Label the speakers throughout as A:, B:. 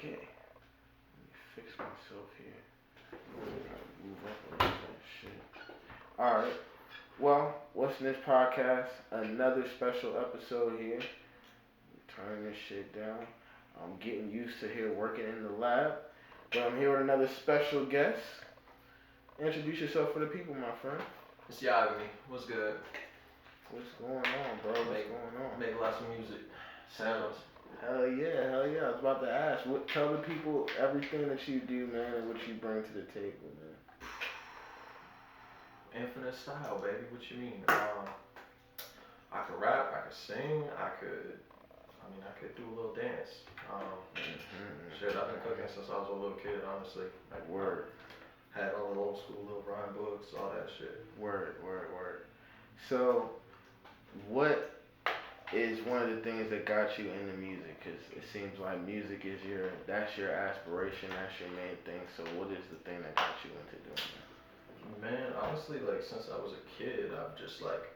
A: Okay. Let me fix myself here. Gotta move up a little bit. Shit. Alright. Well, what's in this podcast? Another special episode here. Turning this shit down. I'm getting used to here working in the lab. But I'm here with another special guest. Introduce yourself for the people, my friend.
B: It's Yagami. What's good?
A: What's going on, bro? What's going on?
B: Make lots of music. Sounds.
A: Hell yeah, hell yeah. I was about to ask. Tell the people everything that you do, man, and what you bring to the table, man.
B: Infinite style, baby. What you mean? I could rap. I could sing. I could do a little dance. Shit, I've been cooking since I was a little kid, honestly. Like,
A: Word.
B: Had all the old school little rhyme books, all that shit.
A: Word. So, what is one of the things that got you into music? Because it seems like music is that's your aspiration, that's your main thing. So, what is the thing that got you into doing that?
B: Man, honestly, like, since I was a kid, I've just, like,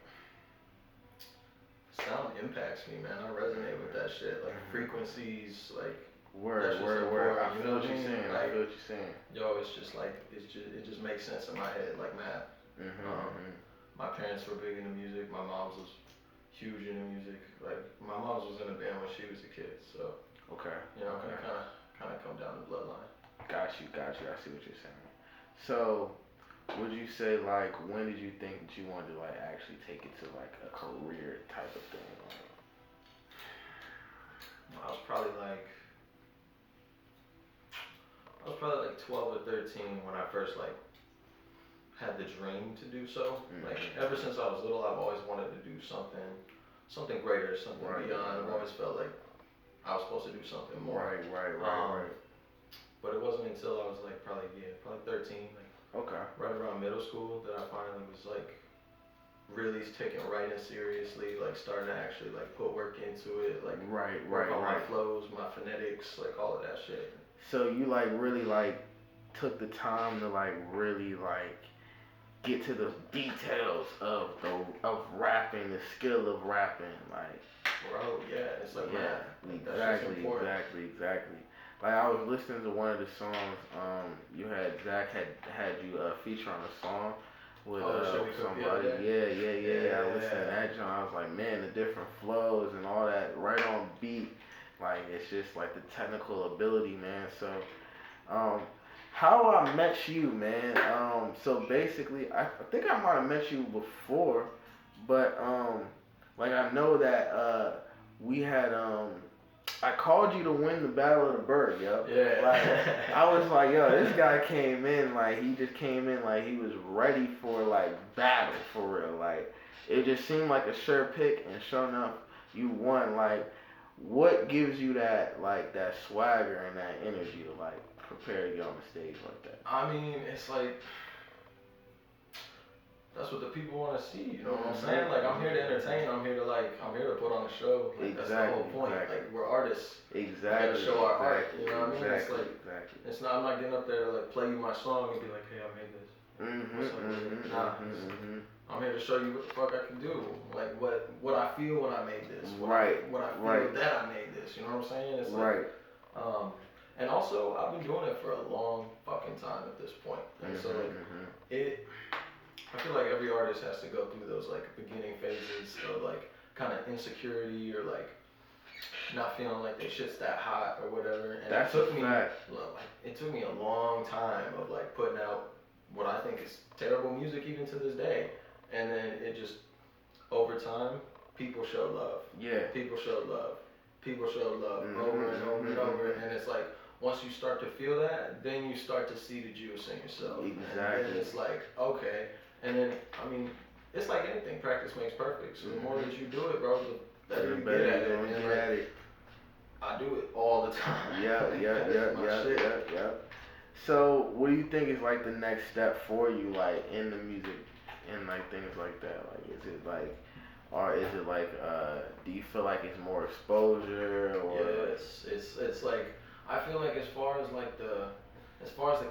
B: sound impacts me, man. I resonate with that shit. Like, frequencies, like,
A: Word. I feel what you're saying.
B: Like,
A: I feel what you're saying.
B: Yo, it's just like, it just makes sense in my head, like math. My parents were big into music. My mom's was huge into music. Like, my mom's was in a band when she was a kid, so.
A: Okay.
B: You know, kind of come down the bloodline.
A: Got you. I see what you're saying. So, would you say, like, when did you think that you wanted to, like, actually take it to, like, a career type of thing? Like,
B: I was probably like 12 or 13 when I first, like, had the dream to do so. Like, ever since I was little, I've always wanted to do something greater, something beyond. I've always felt like I was supposed to do something more.
A: Right.
B: But it wasn't until I was like probably 13, like right around middle school, that I finally was like really taking writing seriously, like starting to actually like put work into it, like work on my flows, my phonetics, like all of that shit.
A: So you like really like took the time to like really like get to the details of rapping, the skill of rapping, like.
B: Bro, yeah, it's like
A: exactly. Like I was listening to one of the songs. Zach had you feature on a song with somebody. Yeah. I listened to that song. I was like, man, the different flows and all that, right on beat. Like it's just like the technical ability, man. So, how I met you, man. So basically, I think I might have met you before, but like I know that we had I called you to win the Battle of the Bird, yo.
B: Yeah.
A: Like I was like, yo, this guy came in like he just came in like he was ready for like battle for real. Like it just seemed like a sure pick, and sure enough, you won. Like, what gives you that like that swagger and that energy to like prepare to get on the stage like that?
B: I mean, it's like that's what the people want to see, you know what I'm saying? Like, I'm here to entertain, I'm here to put on a show. Like, that's the whole point. Like, we're artists. We gotta show our art, you know what I mean? It's like, it's not, I'm not getting up there to like play you my song and be like, hey, I made this. I'm here to show you what the fuck I can do. Like, what I feel when I made this. What I feel that I made this, you know what I'm saying? It's like, and also, I've been doing it for a long fucking time at this point. And so, like, I feel like every artist has to go through those like beginning phases of like kind of insecurity or like not feeling like their shit's that hot or whatever. And it took me a long time of like putting out what I think is terrible music even to this day. And then it just, over time, people showed love. Yeah. People showed love over and over and over. And it's like, once you start to feel that, then you start to see the juice in yourself.
A: Exactly.
B: And then it's like, okay. And then, I mean, it's like anything, practice makes perfect. So the more that you do it, bro, the better you get at it. And like, I do it all the time.
A: Yeah. So, what do you think is like the next step for you, like in the music and like things like that? Like, is it like, or is it like, do you feel like it's more exposure or?
B: Yeah, it's like, I feel like as far as the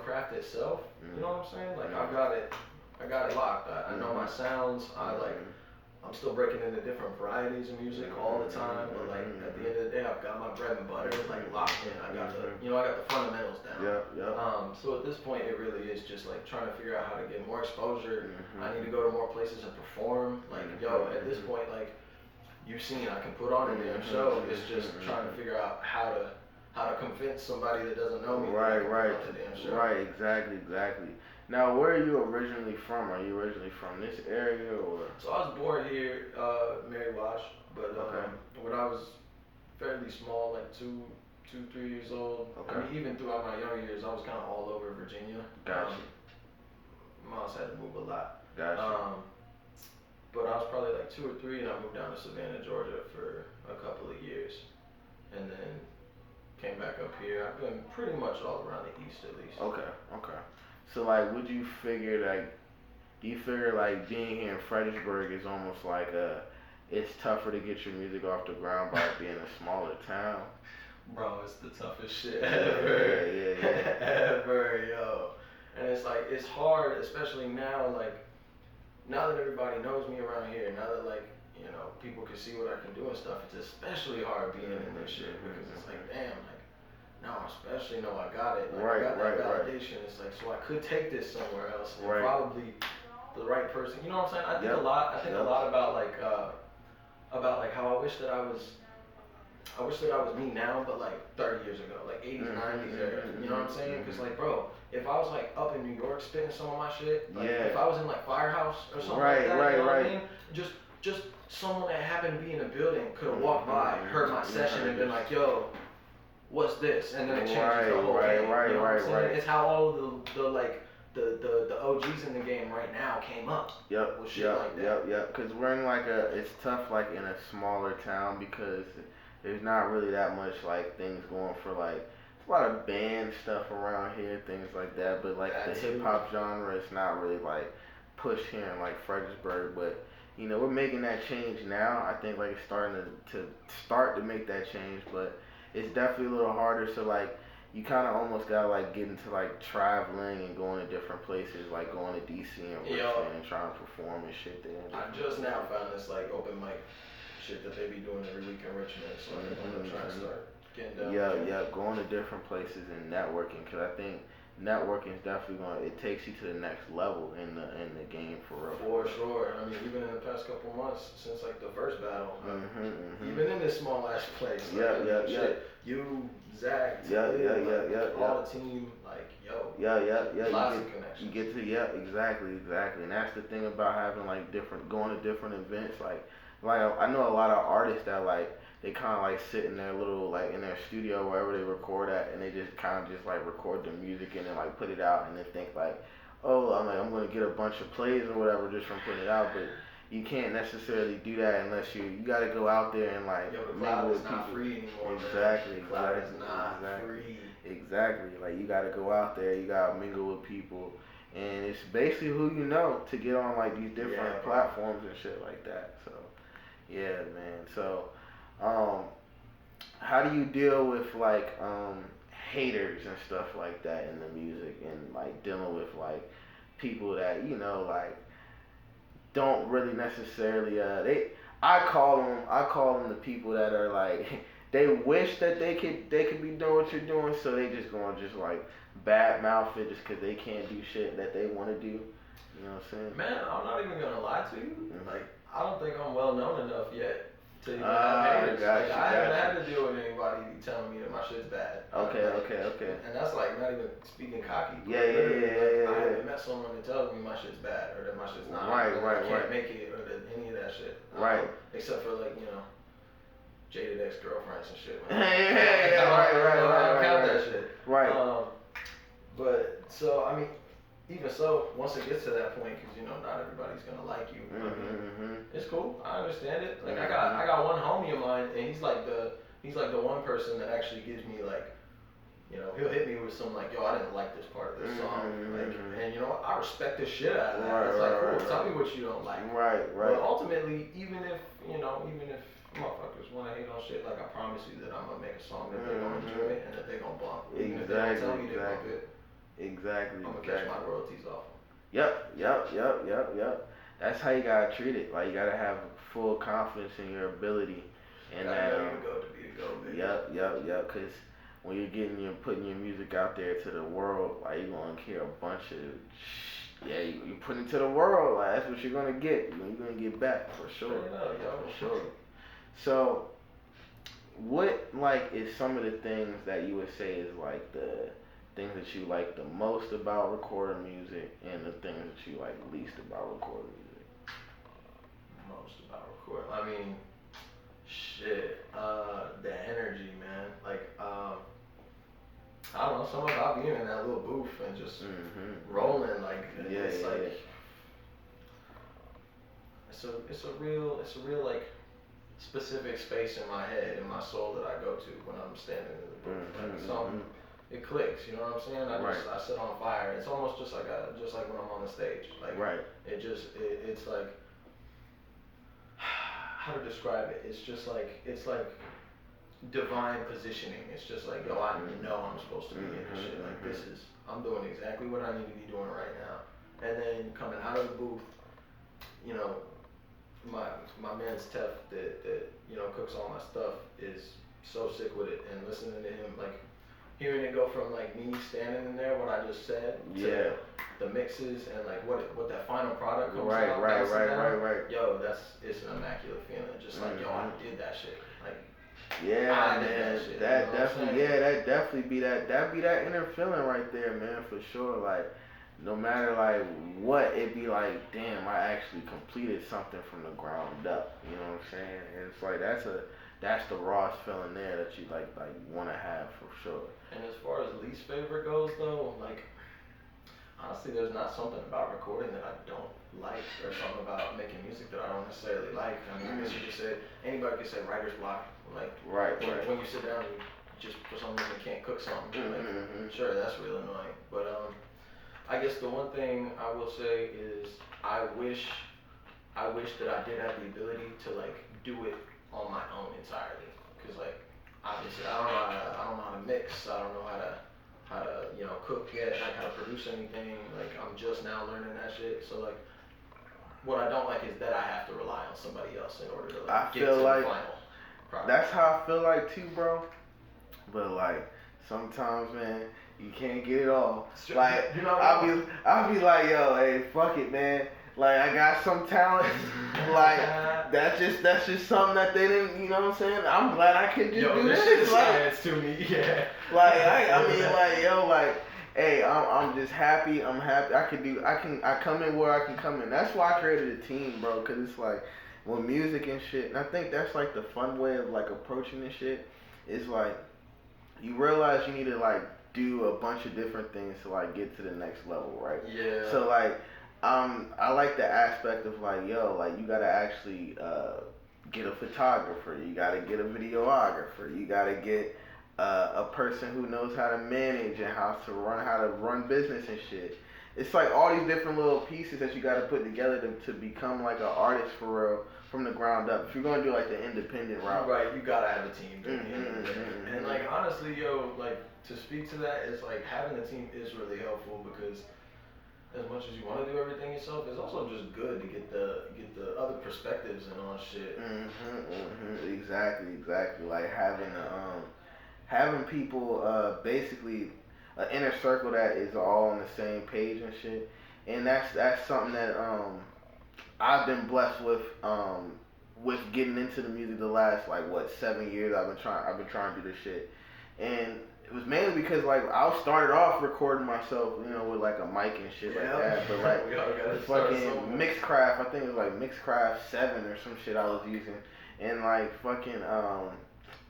B: craft itself, you know what I'm saying? Like I got it locked. I know my sounds. I'm still breaking into different varieties of music all the time, but like at the end of the day, I've got my bread and butter like locked in. I got the fundamentals down. So at this point, it really is just like trying to figure out how to get more exposure. I need to go to more places and perform. Like at this point, like you've seen, I can put on a damn show. It's just trying to figure out how to convince somebody that doesn't know me.
A: Right. Exactly. Now, where are you originally from? Are you originally from this area or?
B: So I was born here, Mary Wash, but when I was fairly small, like 3 years old. I mean, even throughout my younger years, I was kind of all over Virginia.
A: Gotcha.
B: Mom's had to move a lot.
A: Gotcha.
B: But I was probably like 2 or 3, and I moved down to Savannah, Georgia for a couple of years, and then came back up here. I've been pretty much all around the East at least.
A: Okay. So like, do you figure like being here in Fredericksburg is almost like it's tougher to get your music off the ground by being a smaller town?
B: Bro, it's the toughest shit ever.
A: Yeah.
B: Ever, yo. And it's like, it's hard, especially now, like, now that everybody knows me around here, now that, like, you know, people can see what I can do and stuff, it's especially hard being in this shit, because it's like, damn, like, now I especially know I got it. Like, I got that validation. It's like, so I could take this somewhere else, and probably the right person. You know what I'm saying? I think a lot. I think a lot about like how I wish that I was me now, but like 30 years ago, like 80s, 90s era. You know what I'm saying? Because like, bro, if I was like up in New York spitting some of my shit, like if I was in like Firehouse or something like that, you know what I mean? Just someone that happened to be in the building could have walked by, heard my session, and been like, yo, what's this? And then it changes the whole game. You know what I'm saying? It's how all of the OGs in the game right now came up. With shit like that.
A: Because we're in like it's tough like in a smaller town because there's not really that much like things going for like a lot of band stuff around here, things like that. But like the hip hop genre, it's not really like pushed here in like Fredericksburg. But you know, we're making that change now. I think like it's starting to make that change, but it's definitely a little harder. So like you kind of almost gotta like get into like traveling and going to different places, like going to DC and Richmond and trying to perform and shit there.
B: I just now found this like open mic shit that they be doing every week in Richmond, so I'm trying to start getting down.
A: Going to different places and networking, because I think networking is definitely it takes you to the next level in the game for real.
B: For sure. I mean, even in the past couple months since like the first battle, even in this small ass place, you, Zach, all the team, like lots of connections.
A: You get to exactly, and that's the thing about having like going to different events, like I know a lot of artists that like they kind of like sit in their little like in their studio wherever they record at, and they just kind of just like record their music and then like put it out and then think like, oh, I'm gonna get a bunch of plays or whatever just from putting it out, but you can't necessarily do that unless you gotta go out there and like
B: mingle with people. Free anymore.
A: Exactly.
B: Free.
A: Exactly. Like you gotta go out there, you gotta mingle with people, and it's basically who you know to get on like these different platforms and shit like that. So yeah, man. So how do you deal with like haters and stuff like that in the music, and like dealing with like people that you know like don't really necessarily I call them the people that are like they wish that they could be doing what you're doing, so they just gonna just like bad mouth it just because they can't do shit that they want to do. You know what I'm saying?
B: Man, I'm not even gonna lie to you. Like I don't think I'm well known enough yet to even have haters. I haven't had to deal with anybody telling me that my shit's bad.
A: Okay.
B: And that's like not even speaking cocky.
A: Yeah.
B: I haven't met someone that tells me my shit's bad or that my shit's not.
A: Right.
B: I can't make it or that any of that shit.
A: Right.
B: Except for like, you know, jaded ex-girlfriends and shit.
A: Right.
B: I don't count that shit.
A: Right.
B: But so I mean, even so, once it gets to that point, because you know not everybody's gonna like you. It's cool. I understand it. Like I got one homie of mine, and he's like the one person that actually gives me like, you know, he'll hit me with some like, yo, I didn't like this part of this song, like, and you know, I respect the shit out of that. It's like, cool. Tell me what you don't like.
A: Right.
B: But ultimately, even if motherfuckers want to hate on shit, like I promise you that I'm gonna make a song that they're gonna enjoy and that they're gonna bump. Even if they don't tell me they bump it.
A: Exactly.
B: I'm gonna catch my royalties off.
A: Yep. that's how you gotta treat it. Like you gotta have full confidence in your ability, and that yep. Cause when you're putting your music out there to the world, like you're gonna hear a bunch of you put it to the world. Like that's what you're gonna get. You're gonna get back for sure. For sure. So, what like is some of the things that you would say is like the things that you like the most about recording music, and the things that you like least about recording music?
B: Most about recording, I mean, shit, the energy, man. Like, I don't know, something about being in that little booth and just rolling, like, it's a real like specific space in my head, in my soul that I go to when I'm standing in the booth. Like something, it clicks. You know what I'm saying? I sit on fire. It's almost just like when I'm on the stage. Like it's like, how to describe it? It's like divine positioning. It's just like, yo, I know I'm supposed to be in this shit. Like I'm doing exactly what I need to be doing right now. And then coming out of the booth, you know, my man Steph that you know cooks all my stuff is so sick with it, and listening to him, like hearing it go from like me standing in there, what I just said, to the mixes and like what that final product comes out. Right. Yo, it's an immaculate feeling. Just like, yo, I did that shit. Like,
A: yeah, man, that definitely be that inner feeling right there, man, for sure. Like, no matter like what, it be like, damn, I actually completed something from the ground up. You know what I'm saying? And it's like that's the rawest feeling there that you like want to have for sure.
B: And as far as least favorite goes, though, like honestly, there's not something about recording that I don't like, or something about making music that I don't necessarily like. I mean, I guess you could say anybody could say writer's block. Like when you sit down and you just for some reason can't cook something. Like, sure, that's real annoying. But I guess the one thing I will say is I wish that I did have the ability to like do it on my own entirely. Cause like obviously I don't know how to mix. I don't know how to you know cook yet. Like how to produce anything. Like I'm just now learning that shit. So like what I don't like is that I have to rely on somebody else in order to like get to the final product.
A: That's how I feel like too, bro. But like sometimes, man, you can't get it all. Like I'll be like, yo, hey, fuck it, man. Like I got some talent. Like that's just something that they didn't. You know what I'm saying? I'm glad I can just do this.
B: Shit is science to me. Yeah.
A: Like I mean, like yo, like. Hey, I'm just happy. I'm happy. I come in where I can come in. That's why I created a team, bro. Cause it's like, with music and shit. And I think that's like the fun way of like approaching this shit. Is like, you realize you need to like do a bunch of different things to like get to the next level, right?
B: Yeah.
A: So like, I like the aspect of like, yo, like you gotta actually get a photographer. You gotta get a videographer. You gotta get a person who knows how to manage and how to run business and shit. It's like all these different little pieces that you got to put together to become like an artist for real from the ground up. If you're gonna do like the independent route,
B: right? You gotta have a team. And like honestly, yo, like to speak to that, it's like having a team is really helpful because as much as you want to do everything yourself, it's also just good to get the other perspectives and all shit.
A: Exactly. Like having people basically an inner circle that is all on the same page and shit, and that's something that I've been blessed with getting into the music the last like 7 years. I've been trying to do this shit, and it was mainly because like I started off recording myself, you know, with like a mic and shit like that, but like fucking Mixcraft, I think it was like Mixcraft 7 or some shit I was using, and like fucking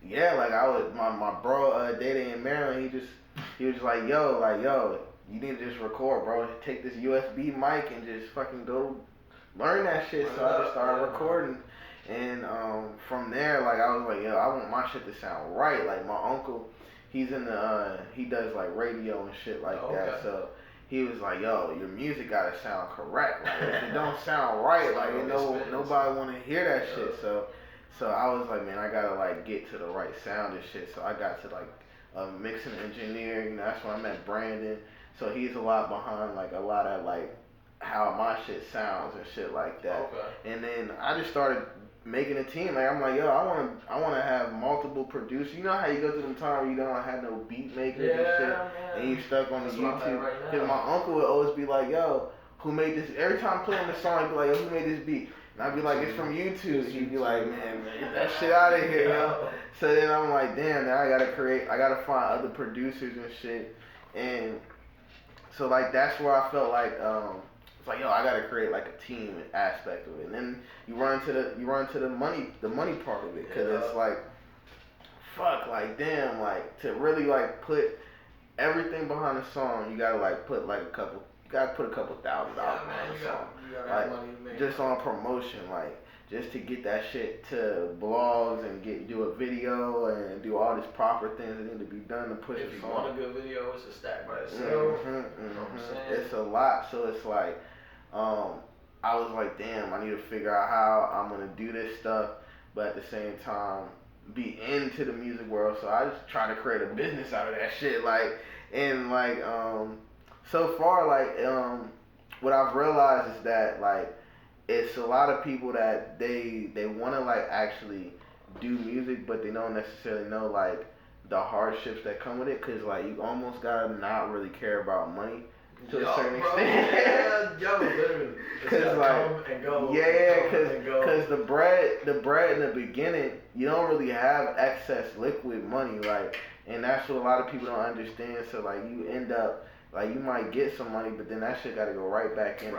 A: yeah, like I was my bro Data in Maryland. He was like, yo, you need to just record, bro. Take this USB mic and just fucking go learn that shit. So I just started recording, and from there, like I was like, yo, I want my shit to sound right. Like my uncle, he's in the he does like radio and shit like that. So he was like, yo, your music gotta sound correct. Like if it don't sound right, like nobody wanna hear that shit. So I was like, man, I gotta like get to the right sound and shit. So I got to like mixing engineer. You know, that's when I met Brandon. So he's a lot behind like a lot of like how my shit sounds and shit like that.
B: Okay.
A: And then I just started making a team. Like I'm like, yo, I wanna have multiple producers. You know how you go through them times where you don't have no beat makers and shit,
B: man.
A: and you stuck on
B: That's
A: the YouTube.
B: Right
A: Cause my uncle would always be like, yo, who made this? Every time I play on the song, he'd be like, yo, who made this beat? And I'd be like, it's from YouTube. He'd be like, man, get that shit out of here, yo. So then I'm like, damn, now I gotta find other producers and shit. And so like that's where I felt like it's like, yo, I gotta create like a team aspect of it. And then you run into the money part of it, cause it's like, fuck, like damn, like to really like put everything behind the song, you gotta like put like you gotta put a couple $1,000 behind the song, like just on promotion, like just to get that shit to blogs and do a video and do all these proper things that need to be done to push
B: if
A: the
B: you
A: song.
B: want a good video, it's a stack by itself.
A: You know what I'm saying? It's a lot, so it's like, I was like, damn, I need to figure out how I'm gonna do this stuff, but at the same time be into the music world. So I just try to create a business out of that shit, like, and like, so far, like, what I've realized is that like it's a lot of people that they want to like actually do music, but they don't necessarily know like the hardships that come with it, cause like you almost gotta not really care about money to a certain extent.
B: Literally.
A: Cause like,
B: come and go,
A: cause the bread in the beginning, you don't really have excess liquid money, like, and that's what a lot of people don't understand. So like you end up like you might get some money, but then that shit gotta go right back into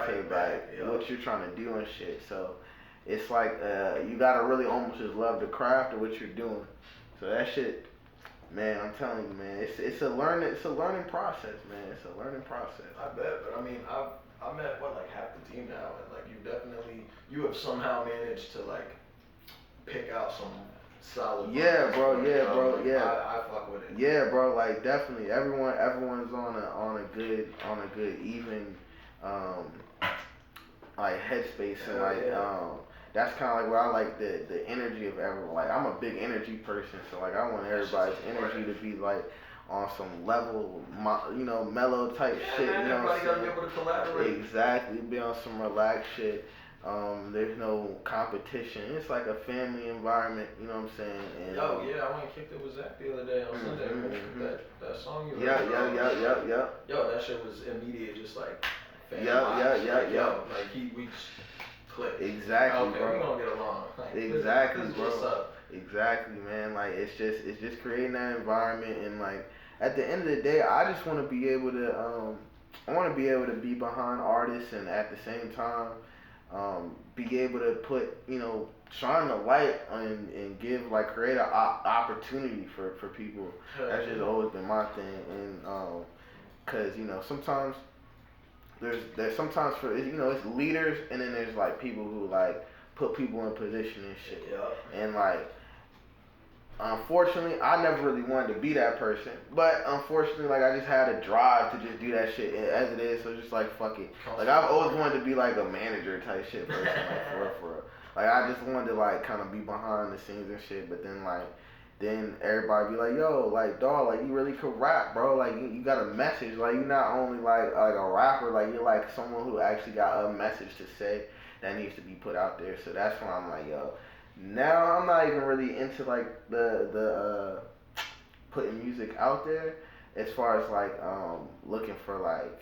A: what you're trying to do and shit. So it's like you gotta really almost just love the craft of what you're doing. So that shit, man, I'm telling you, man, it's a learning process, man. It's a learning process.
B: I bet, but I mean, I met like half the team now, and like you have somehow managed to like pick out some solid.
A: Yeah, bro.
B: I fuck with it.
A: Yeah, bro. Like definitely, everyone's on a good even like headspace and like that's kind of like where I like the energy of everyone. Like I'm a big energy person, so like I want everybody's energy to be like on some level, mellow type shit.
B: Man,
A: you know what I'm saying?
B: Everybody gotta be able to collaborate.
A: Exactly, be on some relaxed shit. There's no competition. It's like a family environment, you know what I'm saying? And,
B: I went and kicked it with Zach the other day on Sunday. That song you
A: Yeah.
B: Yo, that shit was immediate, just like family. Like we just clicked.
A: Exactly,
B: okay,
A: bro.
B: We gonna get along. Like,
A: exactly,
B: this
A: bro.
B: What's up?
A: Exactly, man. Like it's just creating that environment, and like at the end of the day, I just want to be able to be behind artists, and at the same time be able to put, shine the light on and give, like, create an opportunity for people. That's just always been my thing. And cause sometimes there's sometimes for it's leaders, and then there's like people who like put people in position and shit.
B: Yeah.
A: And like, unfortunately, I never really wanted to be that person, but unfortunately, like, I just had a drive to just do that shit as it is, so just like, fuck it. Like, I've always wanted to be like a manager type shit person, like, for real. Like, I just wanted to like kind of be behind the scenes and shit, but then like, everybody be like, yo, like, dog, like, you really could rap, bro. Like, you got a message. Like, you're not only like a rapper, like, you're like someone who actually got a message to say that needs to be put out there. So that's why I'm like, yo, now I'm not even really into like the putting music out there, as far as like looking for like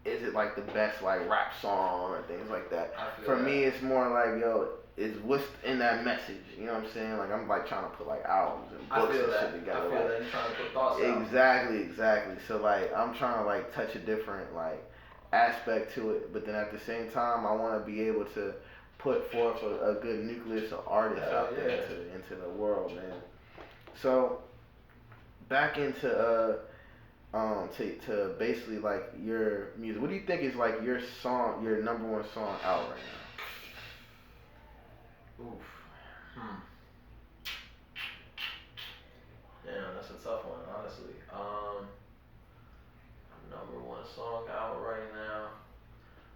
A: is it like the best like rap song or things like that. For me, it's more like, yo, is what's in that message, you know what I'm saying? Like, I'm like trying to put like albums and books and shit together.
B: I feel that you're trying to put thoughts
A: out. Exactly. So like, I'm trying to like touch a different like aspect to it, but then at the same time, I want to be able to put forth a good nucleus of artists out there into the world, man. So back into to basically like your music. What do you think is like your number one song out right now?
B: Oof. Damn, that's a tough one, honestly. Number one song out right now.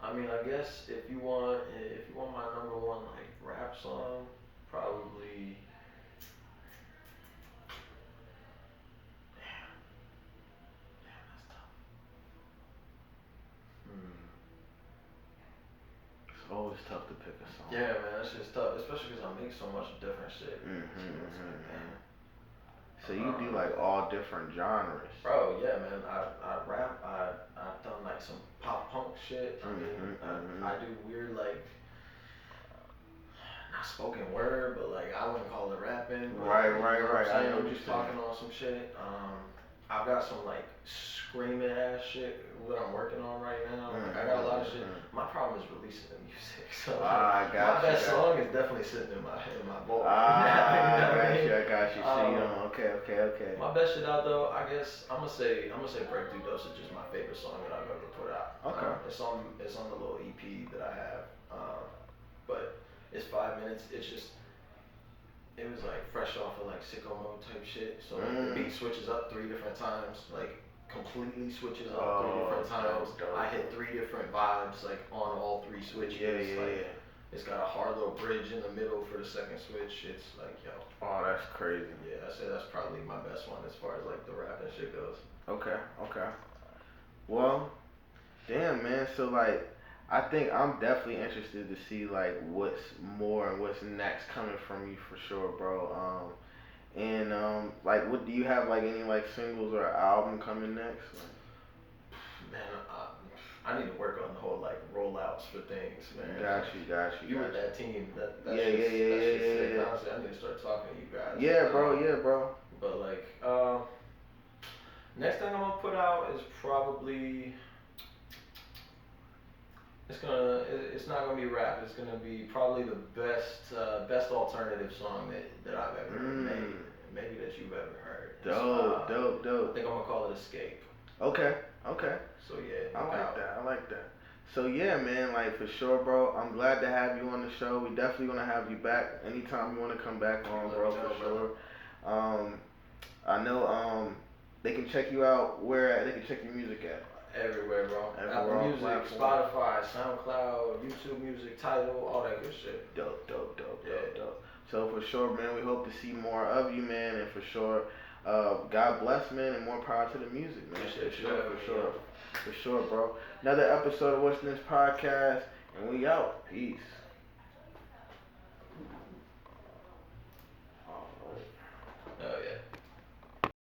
B: I mean, I guess if you want my number one like rap song, probably. Damn, that's tough.
A: always tough to pick a song.
B: Yeah, man, that shit's tough, especially because I make so much different shit.
A: So you do like all different genres.
B: Bro, yeah, man. I rap. I've done like some pop punk shit. I do weird like not spoken word, but like I wouldn't call it rapping.
A: Right. I know what you're
B: talking on some shit. I've got some like screaming ass shit what I'm working on right now. Like I got a lot of shit. My problem is releasing the music. So my best song is definitely sitting in my vocal.
A: I got you. Okay.
B: My best shit out though, I guess I'm gonna say Breakthrough Dosage is my favorite song that I've ever put out.
A: Okay.
B: It's on the little EP that I have. But it's 5 minutes. It was like fresh off of like sicko mode type shit. So like the beat switches up 3 different times, like completely switches up 3 different times.
A: Dope.
B: I hit 3 different vibes like on all 3 switches. Yeah. It's got a hard little bridge in the middle for the second switch. It's like, yo.
A: Oh, that's crazy.
B: Yeah, I say that's probably my best one as far as like the rap and shit goes.
A: Okay. Well, damn, man. So like, I think I'm definitely interested to see like what's more and what's next coming from you for sure, bro. Like, what do you have like any like singles or album coming next?
B: Man, I need to work on the whole like rollouts for things, man.
A: Got you.
B: You with that team? That's
A: yeah.
B: Honestly, I need to start talking to you guys.
A: Yeah, bro.
B: But like, next thing I'm gonna put out is probably. It's not gonna be rap. It's gonna be probably the best alternative song that I've ever made, maybe that you've ever heard.
A: Dope.
B: I think I'm gonna call it Escape.
A: Okay.
B: So yeah,
A: I like that. So yeah, man, like for sure, bro. I'm glad to have you on the show. We definitely gonna have you back anytime you wanna come back on, bro, for sure. I know they can check you out where they can check your music at.
B: Everywhere, bro. Apple Music, Spotify, SoundCloud, YouTube Music, Tidal, all that good shit.
A: Dope. So for sure, man, we hope to see more of you, man, and for sure, God bless, man, and more power to the music, man. For sure, bro. Another episode of What's Next Podcast, and we out. Peace.